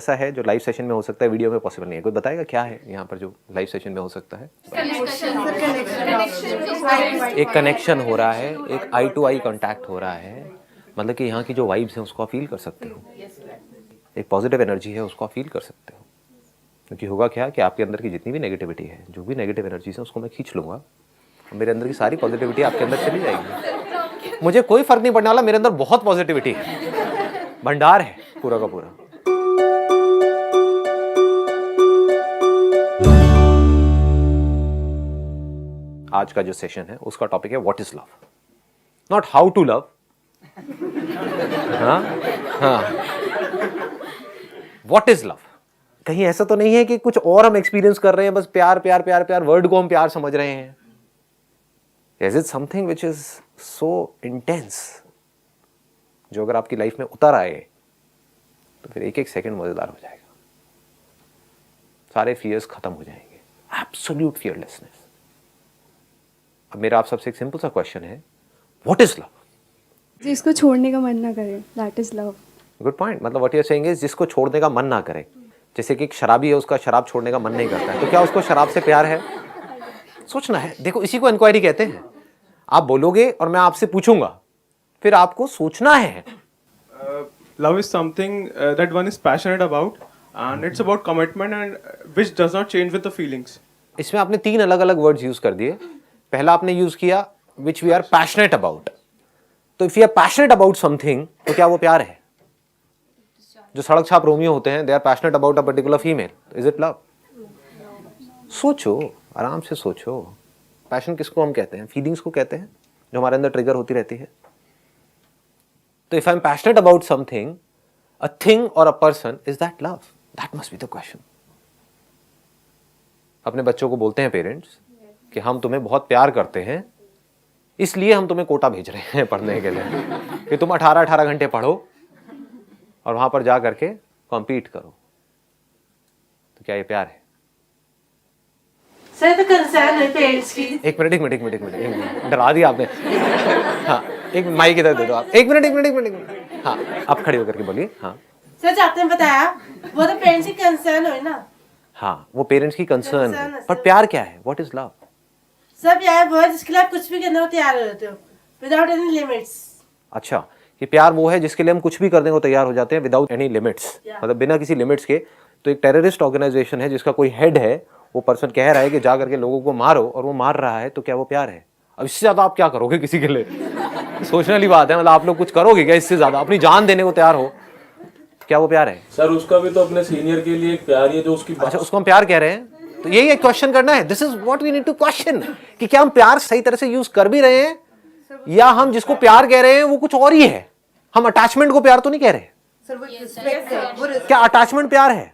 ऐसा है जो लाइव सेशन में हो सकता है, वीडियो में पॉसिबल नहीं है। कोई बताएगा क्या है यहाँ पर जो लाइव सेशन में हो सकता है? एक कनेक्शन हो रहा है, एक आई टू आई कांटेक्ट हो रहा है, मतलब कि यहाँ की जो वाइब्स हैं उसको आप फील कर सकते हो, एक पॉजिटिव एनर्जी है उसको आप फील कर सकते हो। क्योंकि होगा क्या कि आपके अंदर की जितनी भी नेगेटिविटी है, जो भी नेगेटिव एनर्जीज है उसको मैं खींच लूँगा, मेरे अंदर की सारी पॉजिटिविटी आपके अंदर चली जाएगी। मुझे कोई फर्क नहीं पड़ने वाला, मेरे अंदर बहुत पॉजिटिविटी है, भंडार है पूरा का पूरा। आज का जो सेशन है उसका टॉपिक है what is love, not how to love. What is love. कहीं ऐसा तो नहीं है कि कुछ और हम एक्सपीरियंस कर रहे हैं, बस प्यार प्यार प्यार प्यार, वर्ड को हम प्यार समझ रहे हैं। Is it something which is so intense, जो अगर आपकी लाइफ में उतर आए तो फिर एक एक सेकंड मजेदार हो जाएगा, सारे फियर्स खत्म हो जाएंगे, एब्सोल्यूट फियरलेसनेस। अब मेरा आप सबसे एक सिंपल सा क्वेश्चन है, व्हाट इज लव? जिसको छोड़ने का मन ना करे, that is love. Good point. मतलब what you are saying is जिसको छोड़ने का मन ना करे। जैसे कि एक शराबी है, उसका शराब छोड़ने का मन नहीं करता है, तो क्या उसको शराब से प्यार है? सोचना है। देखो इसी को इंक्वायरी कहते हैं। आप बोलोगे और मैं आपसे पूछूंगा, फिर आपको सोचना है। Love is something that one is passionate about, and it's about commitment and which does not change with the feelings. इसमें आपने 3 अलग अलग वर्ड्स यूज कर दिए। पहला आपने यूज किया which we are passionate about. तो if you are passionate about something, तो क्या वो प्यार है? जो सड़क छाप रोमियो होते हैं, they are passionate about a particular female, is it love? सोचो, आराम से सोचो। पैशन किसको हम कहते हैं? फीलिंग्स को कहते हैं, जो हमारे अंदर ट्रिगर होती रहती है। तो if I am passionate about something, a thing और a person, is that love? That must be the question. अपने बच्चों को बोलते हैं पेरेंट्स कि हम तुम्हें बहुत प्यार करते हैं, इसलिए हम तुम्हें कोटा भेज रहे हैं पढ़ने के लिए कि तुम 18-18 घंटे पढ़ो और वहां पर जा करके कॉम्पीट करो। तो क्या ये प्यार है? सर तो कंसर्न है पेरेंट्स की। एक मिनट, डरा दिया आपने। हाँ, एक माइक इधर दे दो आप। एक मिनट। हाँ, आप खड़े होकर के बोलिए। हाँ सर, जो आपने बताया वो तो पेरेंट्स की कंसर्न हो ना। हाँ, वो पेरेंट्स की कंसर्न है, पर प्यार क्या है? What is love? सब यार वो है जिसके लिए आप कुछ भी करने को तैयार हो जाते हो, विदाउट एनी लिमिट्स। अच्छा, ये प्यार वो है जिसके लिए हम कुछ भी करने को तैयार हो जाते हैं विदाउट एनी लिमिट्स, मतलब बिना किसी लिमिट्स के। तो एक टेररिस्ट ऑर्गेनाइजेशन है जिसका कोई हेड है, वो पर्सन कह रहा है कि जा करके लोगों को मारो, और वो मार रहा है, तो क्या वो प्यार है? अब इससे ज्यादा आप क्या करोगे किसी के लिए? सोचने वाली बात है। मतलब आप लोग कुछ करोगे क्या इससे ज्यादा? अपनी जान देने को तैयार हो, क्या वो प्यार है? सर उसका भी तो अपने सीनियर के लिए प्यार ही है जो उसकी। अच्छा, उसको हम प्यार कह रहे हैं, तो यही एक क्वेश्चन करना है। This is what we need to question, कि क्या हम प्यार सही तरह से यूज कर भी रहे हैं, या हम जिसको प्यार कह रहे हैं वो कुछ और ही है। हम अटैचमेंट को प्यार तो नहीं कह रहे। क्या अटैचमेंट प्यार है?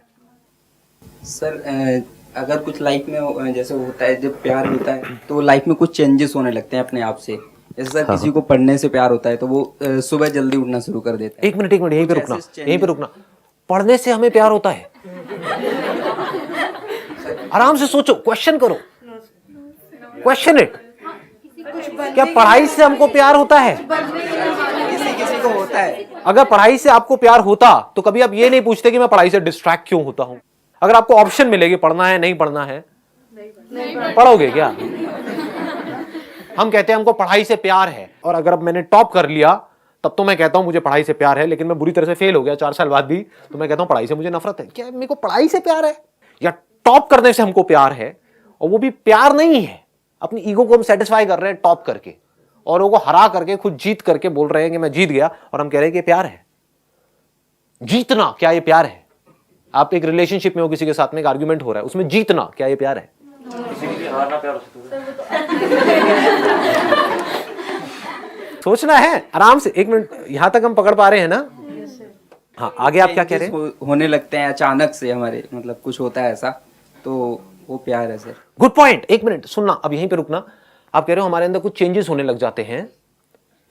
सर अगर कुछ लाइफ में जैसे होता है, जब प्यार होता है तो लाइफ में कुछ चेंजेस होने लगते हैं अपने आप से। जैसे सर किसी को पढ़ने से प्यार होता है तो वो सुबह जल्दी उठना शुरू कर देता है। एक मिनट, यहीं पे रुकना। पढ़ने से हमें प्यार होता है? आराम से सोचो, क्वेश्चन करो, क्वेश्चन इट। क्या पढ़ाई से हमको प्यार होता है? किसी को होता है। अगर पढ़ाई से आपको प्यार होता तो कभी आप ये नहीं पूछते कि मैं पढ़ाई से डिस्ट्रैक्ट क्यों होता हूं। अगर आपको ऑप्शन मिलेगी पढ़ना है नहीं पढ़ना है, पढ़ोगे क्या? हम कहते हैं हमको पढ़ाई से प्यार है, और अगर अब मैंने टॉप कर लिया तब तो मैं कहता हूं मुझे पढ़ाई से प्यार है, लेकिन मैं बुरी तरह से फेल हो गया 4 साल बाद भी, तो मैं कहता हूं पढ़ाई से मुझे नफरत है। क्या मेरे को पढ़ाई से प्यार है? या टॉप करने से हमको प्यार है, और वो भी प्यार नहीं है, अपनी ईगो को हम सेटिस्फाई कर रहे हैं टॉप करके, और वो हरा करके खुद जीत करके बोल रहे हैं कि मैं जीत गया, और हम कह रहे हैं कि प्यार है। जीतना, क्या ये प्यार है? आप एक रिलेशनशिप में हो, किसी के साथ में एक आर्ग्यूमेंट हो रहा है, उसमें जीतना, क्या ये प्यार है? सोचना है आराम से। 1 मिनट, यहां तक हम पकड़ पा रहे हैं ना? हाँ, आगे आप क्या कह रहे हैं? होने लगते हैं अचानक से हमारे, मतलब कुछ होता है ऐसा, तो वो प्यार है सर। Good point. 1 मिनट सुनना, अब यहीं पे रुकना। आप कह रहे हो हमारे अंदर कुछ चेंजेस होने लग जाते हैं,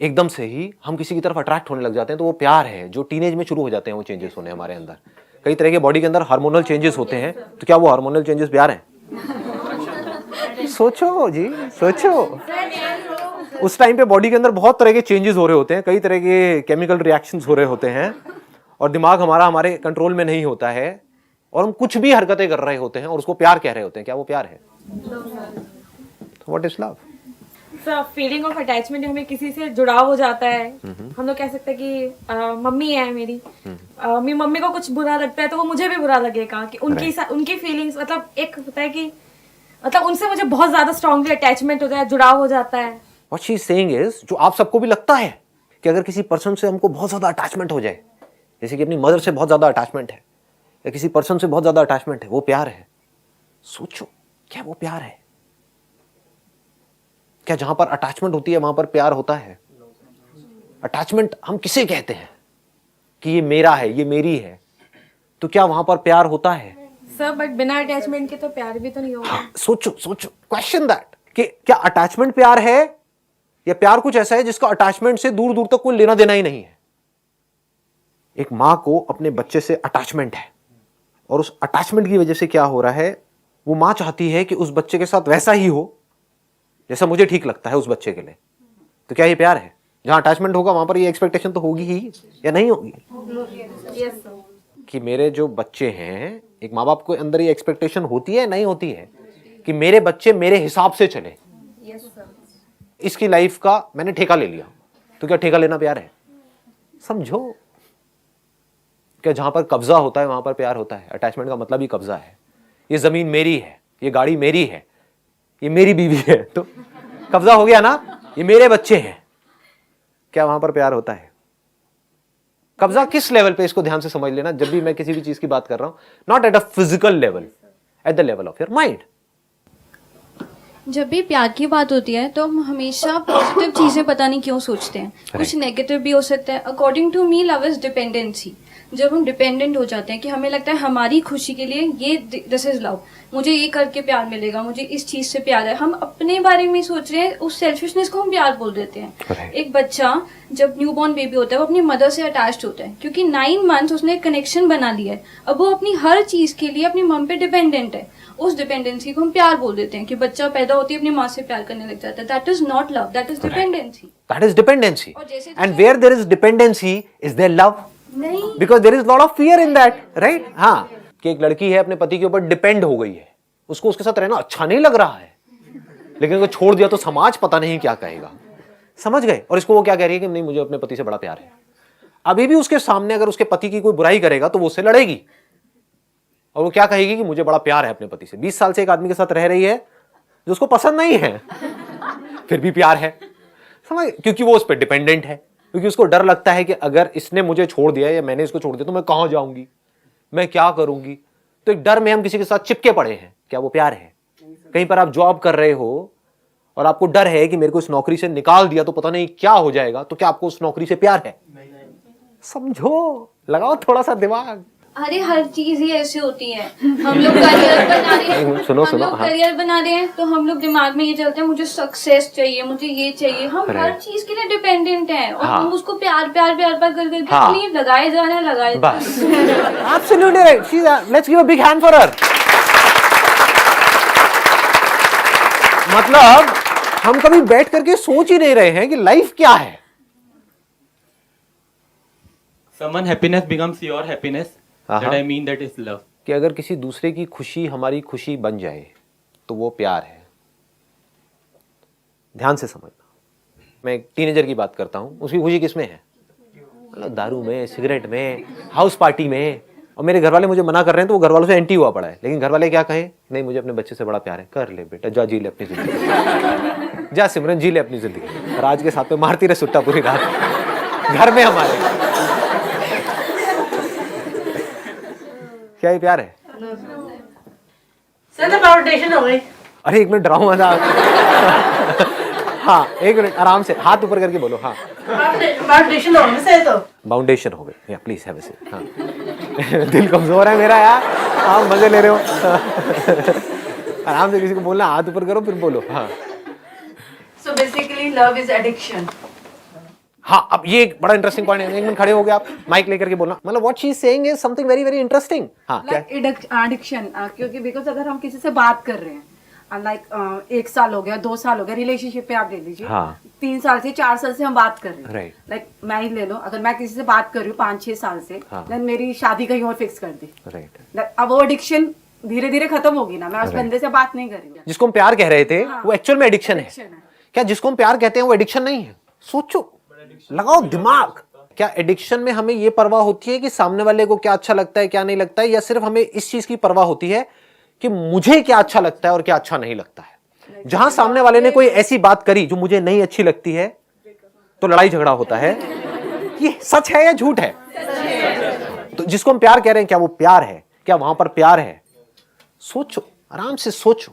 एकदम से ही हम किसी की तरफ अट्रैक्ट होने लग जाते हैं, तो वो प्यार है। जो टीनेज में शुरू हो जाते हैं वो चेंजेस होने हमारे अंदर, कई तरह के बॉडी के अंदर हार्मोनल चेंजेस होते हैं, तो क्या वो हार्मोनल चेंजेस प्यार है? सोचो जी, सोचो। उस टाइम पे बॉडी के अंदर बहुत तरह के चेंजेस हो रहे होते हैं, कई तरह के केमिकल रिएक्शंस हो रहे होते हैं, और दिमाग हमारा हमारे कंट्रोल में नहीं होता है और हम कुछ भी हरकतें कर रहे होते हैं और उसको प्यार कह रहे होते हैं, क्या वो प्यार है? What is love? Sir feeling of attachment हमें किसी से जुड़ाव हो जाता है। हम लोग कह सकते हैं कि मम्मी है मेरी, मेरी मम्मी को कुछ बुरा लगता है तो वो मुझे भी बुरा लगेगा कि उनकी फीलिंग्स, मतलब एक होता है कि मतलब उनसे मुझे बहुत ज्यादा स्ट्रांगली अटैचमेंट होता है, जुड़ाव हो जाता है। What she is saying is, जो आप सबको भी लगता है कि अगर किसी पर्सन से हमको बहुत ज्यादा अटैचमेंट हो जाए, जैसे कि अपनी मदर से बहुत ज्यादा अटैचमेंट है या किसी पर्सन से बहुत ज्यादा अटैचमेंट है, वो प्यार है? सोचो, क्या वो प्यार है? क्या जहां पर अटैचमेंट होती है वहां पर प्यार होता है? अटैचमेंट हम किसे कहते हैं कि ये मेरा है, ये मेरी है, तो क्या वहां पर प्यार होता है? सर बट बिना अटैचमेंट के तो प्यार भी तो नहीं होगा। सोचो सोचो, क्वेश्चन दैट कि क्या अटैचमेंट प्यार है या प्यार कुछ ऐसा है जिसका अटैचमेंट से दूर दूर तक कोई लेना देना ही नहीं है? एक मां को अपने बच्चे से अटैचमेंट है और उस अटैचमेंट की वजह से क्या हो रहा है, वो मां चाहती है कि उस बच्चे के साथ वैसा ही हो जैसा मुझे ठीक लगता है उस बच्चे के लिए। तो क्या ये प्यार है? जहां अटैचमेंट होगा वहां पर ये एक्सपेक्टेशन तो होगी ही या नहीं होगी? कि मेरे जो बच्चे हैं, एक माँ बाप के अंदर ये एक्सपेक्टेशन होती है नहीं होती है कि मेरे बच्चे मेरे हिसाब से चले। इसकी लाइफ का मैंने ठेका ले लिया, तो क्या ठेका लेना प्यार है? समझो, क्या जहां पर कब्जा होता है वहां पर प्यार होता है? अटैचमेंट का मतलब ही कब्जा है। ये जमीन मेरी है, ये गाड़ी मेरी है, ये मेरी बीवी है, तो कब्जा हो गया ना, ये मेरे बच्चे हैं, क्या वहां पर प्यार होता है? कब्जा किस लेवल पे, इसको ध्यान से समझ लेना जब भी मैं किसी भी चीज की बात कर रहा हूं, not at a physical level, at the level of your mind. जब भी प्यार की बात होती है तो हम हमेशा पॉजिटिव चीज़ें पता नहीं क्यों सोचते हैं, कुछ नेगेटिव भी हो सकता है। According to me love is dependency. जब हम डिपेंडेंट हो जाते हैं कि हमें लगता है हमारी खुशी के लिए ये दिस इज लव, मुझे ये करके प्यार मिलेगा, मुझे इस चीज़ से प्यार है, हम अपने बारे में सोच रहे हैं, उस सेल्फिशनेस को हम प्यार बोल देते हैं। एक बच्चा जब न्यूबॉर्न बेबी होता है वो अपनी मदर से अटैच्ड होता है क्योंकि 9 मंथ्स उसने एक कनेक्शन बना लिया है। अब वो अपनी हर चीज़ के लिए अपनी मम पे डिपेंडेंट है। उस डिपेंडेंसी को हम प्यार बोल देते हैं कि बच्चा पैदा होती है अपनी माँ से प्यार करने लग जाता है। That is not love, that is dependency. That is dependency. और जैसे And where there is dependency, is there love? नहीं, Because there is lot of fear in that, right? हाँ, कि एक लड़की है अपने पति के ऊपर डिपेंड हो गई है, उसको उसके साथ रहना अच्छा नहीं लग रहा है, लेकिन अगर छोड़ दिया तो समाज पता नहीं क्या कहेगा। समझ गए? और इसको वो क्या कह रही है कि नहीं, मुझे अपने पति से बड़ा प्यार है। अभी भी उसके सामने अगर उसके पति की कोई बुराई करेगा तो वो उससे लड़ेगी और वो क्या कहेगी कि मुझे बड़ा प्यार है अपने पति से। 20 साल से एक आदमी के साथ रह रही है जो उसको पसंद नहीं है, फिर भी प्यार है। समझ? क्योंकि वो उस पर डिपेंडेंट है, क्योंकि उसको डर लगता है कि अगर इसने मुझे छोड़ दिया या मैंने इसको छोड़ दिया तो मैं कहां जाऊंगी, मैं क्या करूंगी। तो एक डर में हम किसी के साथ चिपके पड़े हैं। क्या वो प्यार है? कहीं पर आप जॉब कर रहे हो और आपको डर है कि मेरे को इस नौकरी से निकाल दिया तो पता नहीं क्या हो जाएगा, तो क्या आपको उस नौकरी से प्यार है? समझो, लगाओ थोड़ा सा दिमाग। अरे हर चीज ही ऐसी होती है। हम लोग करियर बना रहे हैं, सुनो, हम लोग हाँ। करियर बना रहे हैं तो हम लोग दिमाग में ये चलते हैं मुझे सक्सेस चाहिए, मुझे ये चाहिए। हम हर चीज के लिए डिपेंडेंट हैं और हाँ। हम उसको प्यार प्यार प्यार प्यार कर करके हाँ। अपनी लगाए जा रहे हैं, लगाए जा रहे बस, absolutely right. Let's give a big hand for her. मतलब हम कभी बैठ करके सोच ही नहीं रहे हैं कि लाइफ क्या है। Someone happiness becomes your happiness. That I mean that is love. कि अगर किसी दूसरे की खुशी हमारी खुशी बन जाए तो वो प्यार है। ध्यान से समझना। मैं एक टीनेजर की बात करता हूं, उसकी खुशी किस में है? मतलब दारू में, सिगरेट में, हाउस पार्टी में। और मेरे घर वाले मुझे मना कर रहे हैं तो वो घर वालों से एंटी हुआ पड़ा है, लेकिन घर वाले क्या कहें? नहीं, मुझे अपने बच्चे से बड़ा प्यार है। कर ले बेटा, जा जी ले अपनी जिंदगी, जा सिमरन जी ले अपनी जिंदगी। राज के साथ में मारती रहे सुट्टा पूरी रात घर में हमारे। क्या ये प्यार है? सर तो फाउंडेशन हो गई। अरे एक मिनट, डराऊं मजाक। हाँ, एक मिनट, आराम से हाथ ऊपर करके बोलो। हाँ, फाउंडेशन हो गई सर तो। बाउंडेशन हो गई। या प्लीज हैव अ सीट। हाँ दिल कमजोर है मेरा यार, आप मजे ले रहे हो। आराम से किसी को बोलना, हाथ ऊपर करो फिर बोलो। हाँ So basically love is addiction. हाँ, अब ये एक बड़ा इंटरेस्टिंग पॉइंट है। एक मिनट खड़े हो गए आप, माइक लेकर के बोलना। मतलब what she is saying is something very very interesting. हाँ क्या? Like addiction, क्योंकि बिकॉज अगर हम किसी से बात कर रहे हैं, लाइक 1 साल हो गया, 2 साल हो गया, रिलेशनशिप पे आप ले लीजिए, हाँ। 3 साल से 4 साल से हम बात कर रहे हैं, Right. लाइक मैं ही ले लो, अगर मैं किसी से बात कर रही हूँ 5-6 साल से, हाँ। देन मेरी शादी कहीं और फिक्स कर दी, राइट। Like, अब वो एडिक्शन धीरे धीरे खत्म होगी ना, मैं उस Right. बंदे से बात नहीं करूंगी। जिसको हम प्यार कह रहे थे वो एक्चुअल में एडिक्शन है। Addiction है। क्या जिसको हम प्यार कहते हैं वो एडिक्शन नहीं है? सोचो, लगाओ दिमाग। क्या एडिक्शन में हमें ये परवाह होती है कि सामने वाले को क्या अच्छा लगता है क्या नहीं लगता है, या सिर्फ हमें इस चीज की परवाह होती है कि मुझे क्या अच्छा लगता है और क्या अच्छा नहीं लगता है? जहां सामने वाले ने कोई ऐसी बात करी जो मुझे नहीं अच्छी लगती है तो लड़ाई झगड़ा होता है। ये सच है या झूठ है? तो जिसको हम प्यार कह रहे हैं क्या वो प्यार है? क्या वहां पर प्यार है? सोचो, आराम से सोचो।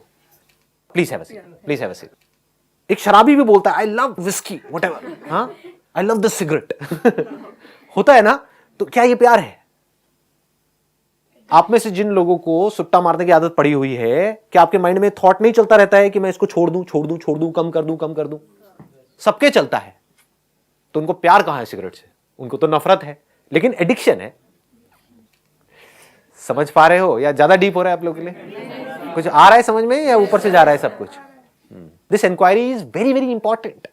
Please have a seat, please have a seat. एक शराबी भी बोलता है आई लव विस्की व्हाटएवर, हाँ, आई लव द सिगरेट होता है ना? तो क्या ये प्यार है? आप में से जिन लोगों को सुट्टा मारने की आदत पड़ी हुई है, क्या आपके माइंड में थॉट नहीं चलता रहता है कि मैं इसको छोड़ दूं, छोड़ दूं, छोड़ दूं, कम कर दूं, कम कर दूं? सबके चलता है। तो उनको प्यार कहां है सिगरेट से? उनको तो नफरत है, लेकिन एडिक्शन है। समझ पा रहे हो या ज्यादा डीप हो रहा है आप लोगों के लिए? कुछ आ रहा है समझ में या ऊपर से जा रहा है सब कुछ? This inquiry is very very important,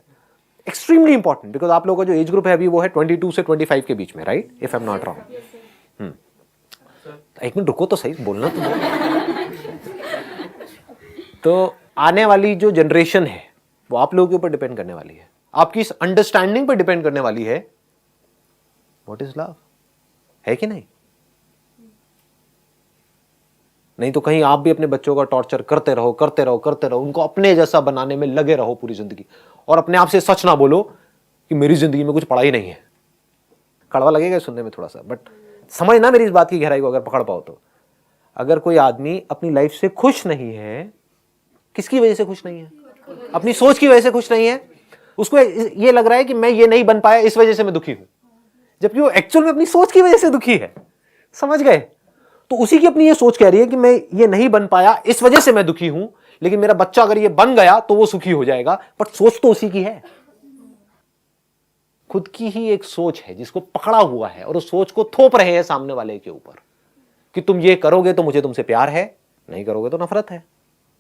extremely important, because आप लोगों का जो एज ग्रुप है अभी वो है 22 से 25 के बीच में, right? If I am not wrong. एक मिनट रुको तो सही, बोलना तो तो आने वाली जो जनरेशन है वो आप लोगों के ऊपर डिपेंड करने वाली है, आपकी इस अंडरस्टैंडिंग पर डिपेंड करने वाली है व्हाट इज लव, है कि नहीं? नहीं तो कहीं आप भी अपने बच्चों का टॉर्चर करते रहो, करते रहो, करते रहो, उनको अपने जैसा बनाने में लगे रहो पूरी जिंदगी, और अपने आप से सच ना बोलो कि मेरी जिंदगी में कुछ पड़ा ही नहीं है। कड़वा लगेगा सुनने में थोड़ा सा, बट समझना मेरी इस बात की गहराई को अगर पकड़ पाओ तो। अगर कोई आदमी अपनी लाइफ से खुश नहीं है, किसकी वजह से खुश नहीं है? अपनी सोच की वजह से खुश नहीं है। उसको ये लग रहा है कि मैं ये नहीं बन पाया इस वजह से मैं दुखी हूं, जबकि वो एक्चुअल में अपनी सोच की वजह से दुखी है। समझ गए? तो उसी की अपनी ये सोच कह रही है कि मैं ये नहीं बन पाया इस वजह से मैं दुखी हूं, लेकिन मेरा बच्चा अगर ये बन गया तो वो सुखी हो जाएगा। बट सोच तो उसी की है, खुद की ही एक सोच है जिसको पकड़ा हुआ है, और उस सोच को थोप रहे हैं सामने वाले के ऊपर कि तुम ये करोगे तो मुझे तुमसे प्यार है, नहीं करोगे तो नफरत है।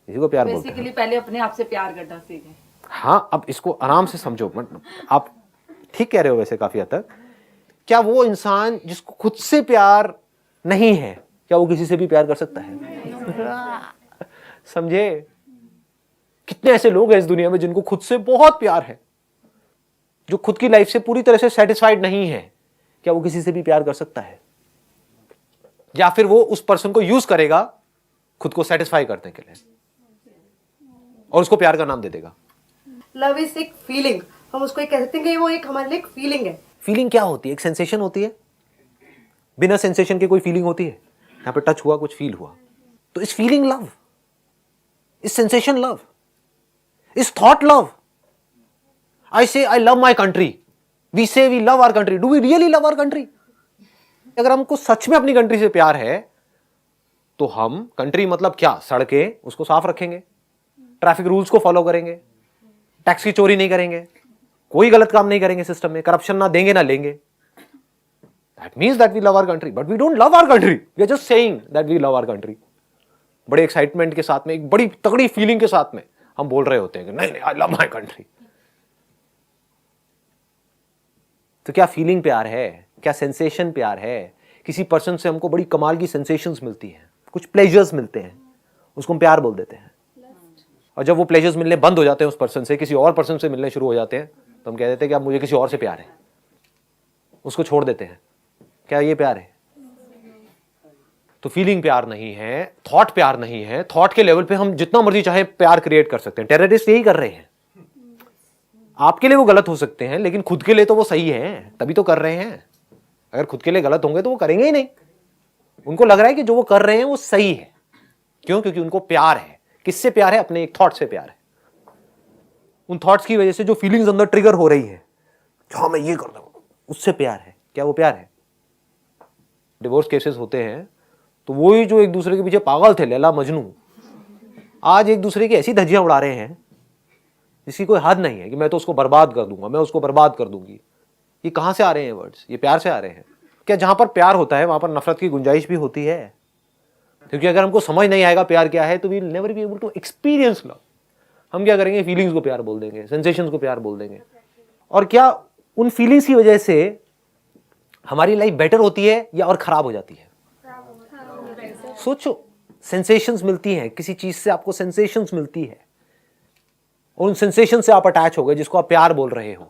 इसी को प्यार बोलते हैं। बेसिकली पहले अपने आप से प्यार करना सीखें। हाँ, अब इसको आराम से समझो। आप ठीक कह रहे हो वैसे काफी हद तक। क्या वो इंसान जिसको खुद से प्यार नहीं है, क्या वो किसी से भी प्यार कर सकता है? समझे? कितने ऐसे लोग हैं इस दुनिया में जिनको खुद से बहुत प्यार है, जो खुद की लाइफ से पूरी तरह से सेटिस्फाइड नहीं है। क्या वो किसी से भी प्यार कर सकता है? या फिर वो उस पर्सन को यूज करेगा खुद को सेटिस्फाई करने के लिए और उसको प्यार का नाम दे देगा। लव इज एक फीलिंग, हम उसको कह सकते हैं कि वो एक हमारे लिए एक फीलिंग है। फीलिंग क्या होती है? एक सेंसेशन होती है। बिना सेंसेशन के कोई फीलिंग होती है? यहां पे टच हुआ, कुछ फील हुआ, तो इस फीलिंग लव, इस सेंसेशन लव, इस thought love. I say I love my country. We say we love our country. Do we really love our country? अगर हमको सच में अपनी कंट्री से प्यार है तो हम, कंट्री मतलब क्या, सड़कें, उसको साफ रखेंगे, ट्रैफिक रूल्स को फॉलो करेंगे, टैक्स की चोरी नहीं करेंगे, कोई गलत काम नहीं करेंगे, सिस्टम में करप्शन ना देंगे ना लेंगे। That means that we love our country, but we don't love our country. We are just saying that we love our country. बड़े एक्साइटमेंट के साथ में, एक बड़ी तगड़ी फीलिंग के साथ में हम बोल रहे होते हैं कि नहीं नहीं, I love my country. तो क्या फीलिंग प्यार है? क्या सेंसेशन प्यार है? किसी पर्सन से हमको बड़ी कमाल की सेंसेशंस मिलती हैं, कुछ प्लेजर्स मिलते हैं, उसको हम प्यार बोल देते हैं। और जब वो प्लेजर्स मिलने बंद हो जाते हैं उस पर्सन से, किसी और पर्सन से मिलने शुरू हो जाते हैं, तो हम कह देते हैं कि अब मुझे किसी और से प्यार है, उसको छोड़ देते हैं। क्या ये प्यार है? तो फीलिंग प्यार नहीं है, थॉट प्यार नहीं है। थॉट के लेवल पे हम जितना मर्जी चाहे प्यार क्रिएट कर सकते हैं। टेररिस्ट यही कर रहे हैं। आपके लिए वो गलत हो सकते हैं, लेकिन खुद के लिए तो वो सही है, तभी तो कर रहे हैं। अगर खुद के लिए गलत होंगे तो वो करेंगे ही नहीं। उनको लग रहा है कि जो वो कर रहे हैं वो सही है। क्यों? क्योंकि उनको प्यार है। किससे प्यार है? अपने एक थॉट से प्यार है। उन थॉट्स की वजह से जो फीलिंग्स अंदर ट्रिगर हो रही है, हाँ मैं ये कर दूं, उससे प्यार है। क्या वो प्यार है? डिवोर्स केसेस होते हैं तो वही जो एक दूसरे के पीछे पागल थे, लैला मजनू, आज एक दूसरे की ऐसी धज्जियां उड़ा रहे हैं जिसकी कोई हद नहीं है कि मैं तो उसको बर्बाद कर दूंगा, मैं उसको बर्बाद कर दूंगी। ये कहां से आ रहे हैं वर्ड्स? ये प्यार से आ रहे हैं। क्या जहां पर प्यार होता है वहां पर नफरत की गुंजाइश भी होती है? क्योंकि अगर हमको समझ नहीं आएगा प्यार क्या है तो we will never be able to experience love. हम क्या करेंगे, फीलिंग्स को प्यार बोल देंगे, सेंसेशंस को प्यार बोल देंगे। और क्या उन फीलिंग्स की वजह से हमारी लाइफ बेटर होती है या और खराब हो जाती है? सोचो, सेंसेशंस मिलती हैं, किसी चीज से आपको सेंसेशंस मिलती है, उन सेंसेशन से आप अटैच हो गए जिसको आप प्यार बोल रहे हो,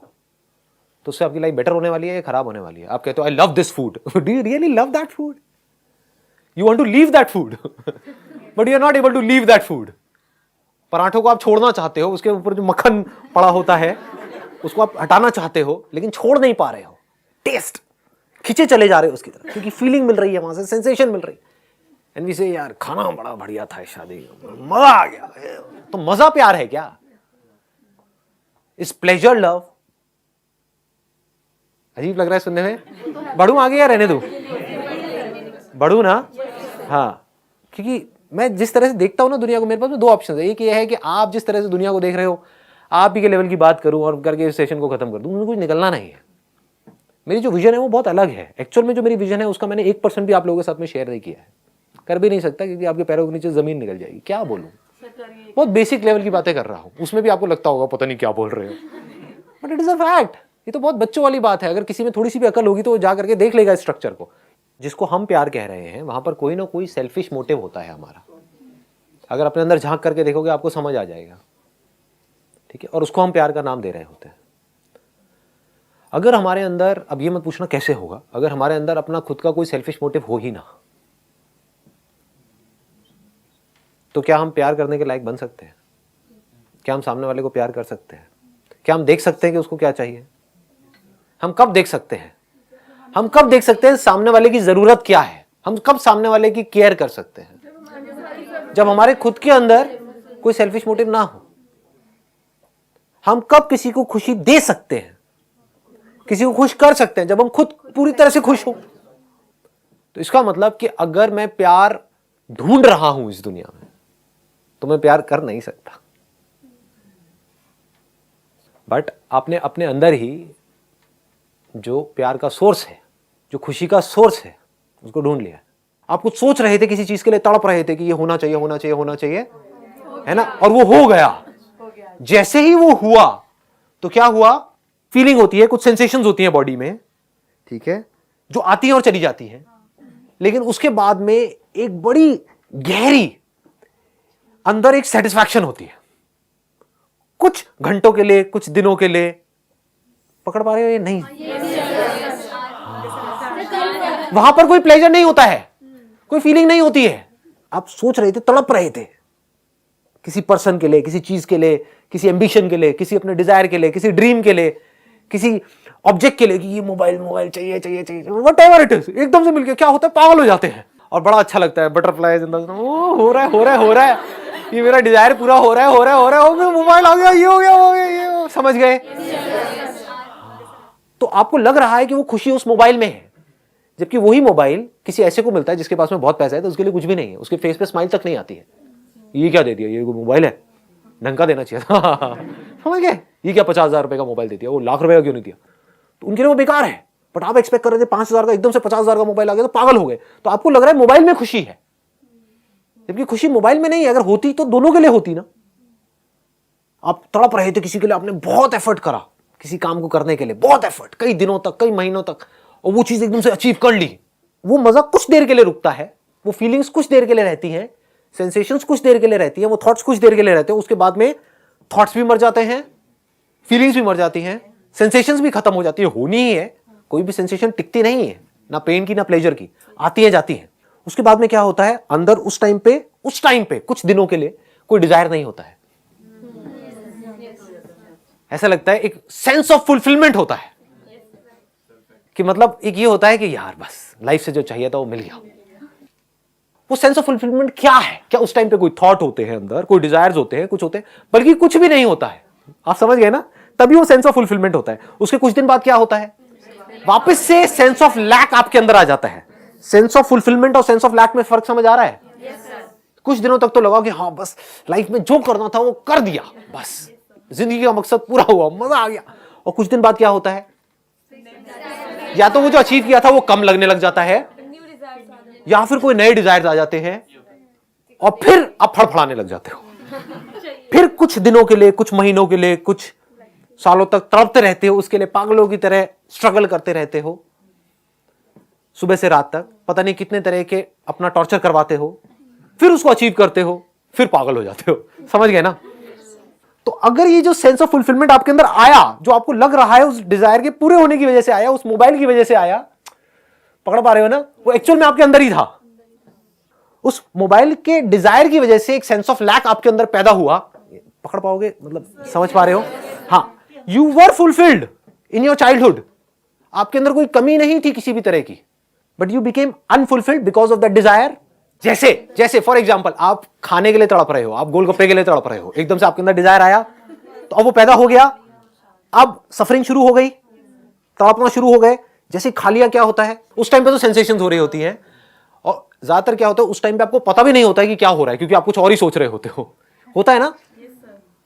तो उससे आपकी लाइफ बेटर होने वाली है या खराब होने वाली है? आप कहते हो I love this food, do you really love that food? You want to leave that food but you are not able to leave that food. पराठों को आप छोड़ना चाहते हो, उसके ऊपर जो मक्खन पड़ा होता है उसको आप हटाना चाहते हो, लेकिन छोड़ नहीं पा रहे हो। टेस्ट खींचे चले जा रहे हो उसकी तरफ, क्योंकि फीलिंग मिल रही है, वहां से सेंसेशन मिल रही है। एंड वी से यार खाना बड़ा बढ़िया था शादी, मजा आ गया। तो मजा प्यार है क्या? इस प्लेजर लव? अजीब लग रहा है सुनने में। बढ़ू आगे या रहने दो? बढ़ू ना? हाँ, क्योंकि मैं जिस तरह से देखता हूं ना दुनिया को, मेरे पास में दो ऑप्शन है। एक ये है कि आप जिस तरह से दुनिया को देख रहे हो, आप ही के लेवल की बात करूं और करके इस सेशन को खत्म कर दूं, मुझे कुछ निकलना नहीं है। मेरी जो विजन है वो बहुत अलग है। एक्चुअल में जो मेरी विजन है उसका मैंने 1% भी आप लोगों के साथ में शेयर नहीं किया है, कर भी नहीं सकता, क्योंकि आपके पैरों के नीचे जमीन निकल जाएगी। क्या बोलूं, बहुत बेसिक लेवल की बातें कर रहा हूं, उसमें भी आपको लगता होगा पता नहीं क्या बोल रहे हो, but it is a fact. ये तो बहुत बच्चों वाली बात है। अगर किसी में थोड़ी सी भी अकल होगी तो वो जा करके देख लेगा स्ट्रक्चर को। जिसको हम प्यार कह रहे हैं वहां पर कोई ना कोई सेल्फिश मोटिव होता है हमारा। अगर अपने अंदर झांक करके देखोगे आपको समझ आ जाएगा, ठीक है? और उसको हम प्यार का नाम दे रहे होते हैं। अगर हमारे अंदर, अब ये मत पूछना कैसे होगा, अगर हमारे अंदर अपना खुद का कोई सेल्फिश मोटिव हो ही ना, तो क्या हम प्यार करने के लायक बन सकते हैं? क्या हम सामने वाले को प्यार कर सकते हैं? क्या हम देख सकते हैं कि उसको क्या चाहिए? हम कब देख सकते हैं? हम कब देख सकते हैं सामने वाले की जरूरत क्या है? हम कब सामने वाले की केयर कर सकते हैं? जब हमारे खुद के अंदर कोई सेल्फिश मोटिव ना हो। हम कब किसी को खुशी दे सकते हैं, किसी को खुश कर सकते हैं? जब हम खुद पूरी तरह से खुश हो। तो इसका मतलब कि अगर मैं प्यार ढूंढ रहा हूं इस दुनिया में तो मैं प्यार कर नहीं सकता। बट आपने अपने अंदर ही जो प्यार का सोर्स है, जो खुशी का सोर्स है, उसको ढूंढ लिया। आप कुछ सोच रहे थे, किसी चीज के लिए तड़प रहे थे कि ये होना चाहिए, होना चाहिए, होना चाहिए, है ना? और वो हो गया। जैसे ही वो हुआ तो क्या हुआ? फीलिंग होती है, कुछ सेंसेशंस होती हैं बॉडी में, ठीक है, जो आती हैं और चली जाती हैं। लेकिन उसके बाद में एक बड़ी गहरी अंदर एक सेटिस्फैक्शन होती है, कुछ घंटों के लिए, कुछ दिनों के लिए। पकड़ पा रहे हो ये? नहीं। वहां पर कोई प्लेजर नहीं होता है, कोई फीलिंग नहीं होती है। आप सोच रहे थे, तड़प रहे थे किसी पर्सन के लिए, किसी चीज के लिए, किसी एम्बिशन के लिए, किसी अपने डिजायर के लिए, किसी ड्रीम के लिए, किसी ऑब्जेक्ट के लिए कि ये मोबाइल चाहिए चाहिए चाहिए, व्हाटएवर इट इज। एकदम से मिलके क्या होता है, पागल हो जाते हैं और बड़ा अच्छा लगता है। बटरफ्लाइज इन द स्नो, हो रहा है, हो रहा है, हो रहा है, ये मेरा डिजायर पूरा हो रहा है, हो रहा है, हो रहा है, हो गया, मोबाइल आ गया, ये हो गया, हो गया, ये, समझ गए? तो आपको लग रहा है कि वो खुशी उस मोबाइल में है, जबकि वही मोबाइल किसी ऐसे को मिलता है जिसके पास में बहुत पैसा है, तो उसके लिए कुछ भी नहीं है, उसके फेस पे स्माइल तक नहीं आती है। ये क्या दे दिया, ये मोबाइल है, ढंग का देना चाहिए था। समझ गए? ये क्या 50,000 रुपए का मोबाइल दे दिया, वो लाख रुपए का क्यों नहीं दिया? तो उनके लिए वो बेकार है। बट आप एक्सपेक्ट कर रहे थे 5,000 का, एकदम से 50,000 का मोबाइल आ गया तो पागल हो गए। तो आपको लग रहा है मोबाइल में खुशी है, जबकि खुशी मोबाइल में नहीं है। अगर होती तो दोनों के लिए होती ना। आप तड़प रहे थे किसी के लिए, आपने बहुत एफर्ट करा किसी काम को करने के लिए, बहुत एफर्ट, कई दिनों तक, कई महीनों तक, और वो चीज एकदम से अचीव कर ली। वो मजा कुछ देर के लिए रुकता है, वो फीलिंग्स कुछ देर के लिए रहती हैं, सेंसेशंस कुछ देर के लिए रहती हैं, वो थॉट्स कुछ देर के लिए रहते हैं। उसके बाद में थॉट्स भी मर जाते हैं, फीलिंग्स भी मर जाती हैं, सेंसेशंस भी खत्म हो जाती है। होनी ही है, कोई भी सेंसेशन टिकती नहीं है, ना पेन की ना प्लेजर की, आती है जाती है। उसके बाद में क्या होता है, अंदर उस टाइम पे कुछ दिनों के लिए कोई डिजायर नहीं होता है। ऐसा लगता है एक सेंस ऑफ फुलफिलमेंट होता है, कि मतलब एक ये होता है कि यार बस लाइफ से जो चाहिए था वो मिल गया। वो सेंस ऑफ फुलफिलमेंट क्या है? क्या उस टाइम पे कोई थॉट होते हैं अंदर, कोई डिजायर्स होते हैं, कुछ होते हैं, बल्कि कुछ भी नहीं होता है। आप समझ गए ना? तभी वो सेंस ऑफ फुलफिलमेंट होता है। उसके कुछ दिन बाद क्या होता है, वापस से सेंस ऑफ लैक आपके अंदर आ जाता है। सेंस ऑफ फुलफिलमेंट और सेंस ऑफ लैक में फर्क समझ आ रहा है? कुछ दिनों तक तो लगा कि हाँ बस लाइफ में जो करना था वो कर दिया, बस जिंदगी का मकसद पूरा हुआ, मजा आ गया। और कुछ दिन बाद क्या होता है, या तो वो जो अचीव किया था वो कम लगने लग जाता है, या फिर कोई नए डिजायर्स आ जाते हैं, और फिर आप फड़फड़ाने लग जाते हो, फिर कुछ दिनों के लिए, कुछ महीनों के लिए, कुछ सालों तक तड़पते रहते हो, उसके लिए पागलों की तरह स्ट्रगल करते रहते हो, सुबह से रात तक पता नहीं कितने तरह के अपना टॉर्चर करवाते हो, फिर उसको अचीव करते हो, फिर पागल हो जाते हो। समझ गए ना? तो अगर ये जो सेंस ऑफ फुलफिलमेंट आपके अंदर आया, जो आपको लग रहा है उस डिजायर के पूरे होने की वजह से आया, उस मोबाइल की वजह से आया, पकड़ पा रहे हो ना? वो एक्चुअल में आपके अंदर ही था। उस मोबाइल के डिजायर की वजह से एक सेंस ऑफ लैक आपके अंदर पैदा हुआ। पकड़ पाओगे? मतलब समझ पा रहे हो? हाँ, you were fulfilled in your childhood. आपके अंदर कोई कमी नहीं थी किसी भी तरह की, but you became unfulfilled because of that desire. जैसे फॉर एग्जाम्पल, आप खाने के लिए तड़प रहे हो, आप गोलगप्पे के लिए तड़प रहे हो, एकदम से आपके अंदर डिजायर आया, तो अब वो पैदा हो गया, अब सफरिंग शुरू हो गई, तड़पना शुरू हो गए। जैसे खा लिया, क्या होता है उस टाइम पे? तो सेंसेशंस हो रही होती हैं, और ज्यादातर क्या होता है उस टाइम पे आपको पता भी नहीं होता है कि क्या हो रहा है, क्योंकि आप कुछ और ही सोच रहे होते हो। होता है ना?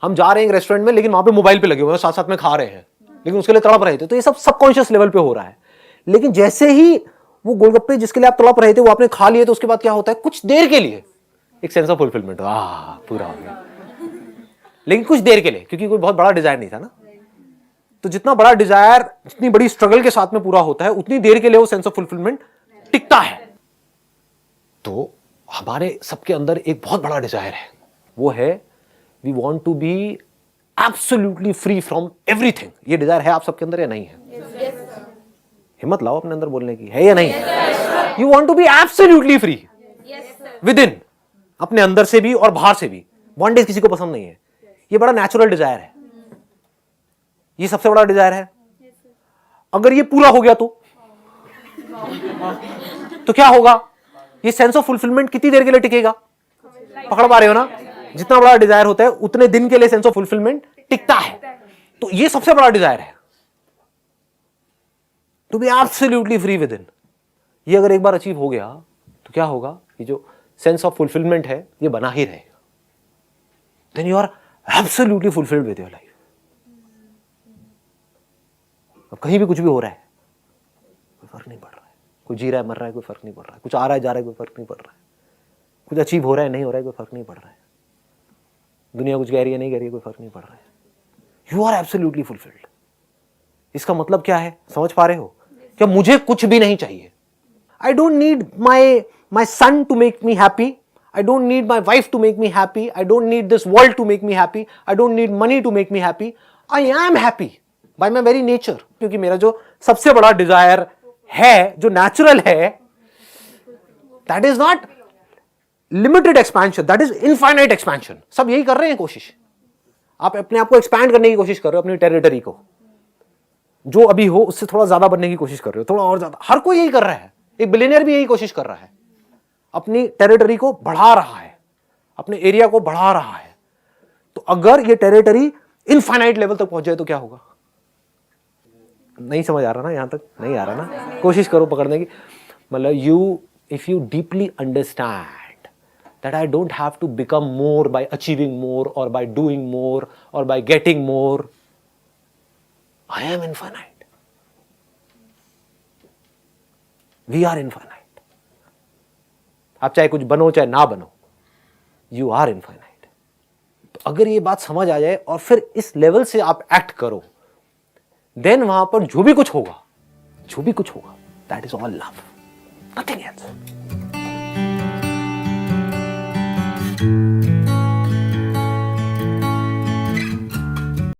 हम जा रहे हैं रेस्टोरेंट में, लेकिन वहां पे मोबाइल पे लगे हुए हैं, साथ साथ में खा रहे हैं, लेकिन उसके लिए तड़प रहे थे। तो ये सब सबकॉन्शियस लेवल पे हो रहा है। लेकिन जैसे ही वो गोलगप्पे जिसके लिए आप तड़प रहे थे वो आपने खा लिए, तो उसके बाद क्या होता है? कुछ देर के लिए एक सेंस ऑफ फुलफिलमेंट, पूरा हो गया, लेकिन कुछ देर के लिए, क्योंकि कोई बहुत बड़ा डिजायर नहीं था ना। तो जितना बड़ा डिजायर, जितनी बड़ी स्ट्रगल के साथ में पूरा होता है, उतनी देर के लिए वो सेंस ऑफ फुलफिलमेंट टिकता है। तो हमारे सबके अंदर एक बहुत बड़ा डिजायर है, वो है we want to be absolutely free from everything. ये डिजायर है आप सबके अंदर या नहीं है? हिम्मत लाओ अपने अंदर बोलने की, है या नहीं? You want to be absolutely free within, अपने अंदर से भी और बाहर से भी। बॉन्डेज किसी को पसंद नहीं है। ये बड़ा नेचुरल डिजायर है, ये सबसे बड़ा डिजायर है। अगर ये पूरा हो गया तो क्या होगा? ये सेंस ऑफ फुलफिलमेंट कितनी देर के लिए टिकेगा? पकड़ पा रहे हो ना? जितना बड़ा डिजायर होता है उतने दिन के लिए सेंस ऑफ फुलफिलमेंट टिकता है। तो ये सबसे बड़ा डिजायर है, to be absolutely free within. ये अगर एक बार अचीव हो गया तो क्या होगा? ये जो सेंस ऑफ फुलफिलमेंट है ये बना ही रहेगा। Then you are absolutely fulfilled with your life. अब कहीं भी कुछ भी हो रहा है, कोई फर्क नहीं पड़ रहा है। कोई जी रहा है, मर रहा है, कोई फर्क नहीं पड़ रहा है। कुछ आ रहा है, जा रहा है, कोई फर्क नहीं पड़ रहा है। कुछ अचीव हो रहा है, नहीं हो रहा है, कोई फर्क नहीं पड़ रहा है। दुनिया कुछ कह रही है, नहीं कह रही है, कोई फर्क नहीं पड़ रहा है। You are absolutely fulfilled. इसका मतलब क्या है? समझ पा रहे हो? क्या मुझे कुछ भी नहीं चाहिए। I don't need my son to make me happy, I don't need my wife to make me happy, I don't need this world to make me happy, I don't need money to make me happy. I am happy by my very nature. क्योंकि मेरा जो सबसे बड़ा desire है, जो natural है, that is not limited expansion, that is infinite expansion. सब यही कर रहे हैं कोशिश। आप अपने आप को एक्सपैंड करने की कोशिश कर रहे हो, अपनी टेरिटरी को, जो अभी हो उससे थोड़ा ज्यादा बनने की कोशिश कर रहे हो, थोड़ा और ज्यादा। हर कोई यही कर रहा है। एक बिलियनियर भी यही कोशिश कर रहा है, अपनी टेरिटरी को बढ़ा रहा है, अपने एरिया को बढ़ा रहा है। तो अगर ये टेरिटरी इनफाइनाइट लेवल तक पहुंच जाए तो क्या होगा? नहीं समझ आ रहा ना? यहां तक नहीं आ रहा ना? कोशिश करो पकड़ने की। मतलब if you deeply understand that I don't have to become more by achieving more or by doing more or by getting more. I am infinite. We are infinite. आप चाहे कुछ बनो चाहे ना बनो, you are infinite. तो अगर ये बात समझ आ जाए और फिर इस लेवल से आप एक्ट करो, देन वहां पर जो भी कुछ होगा, that is all love. Nothing else.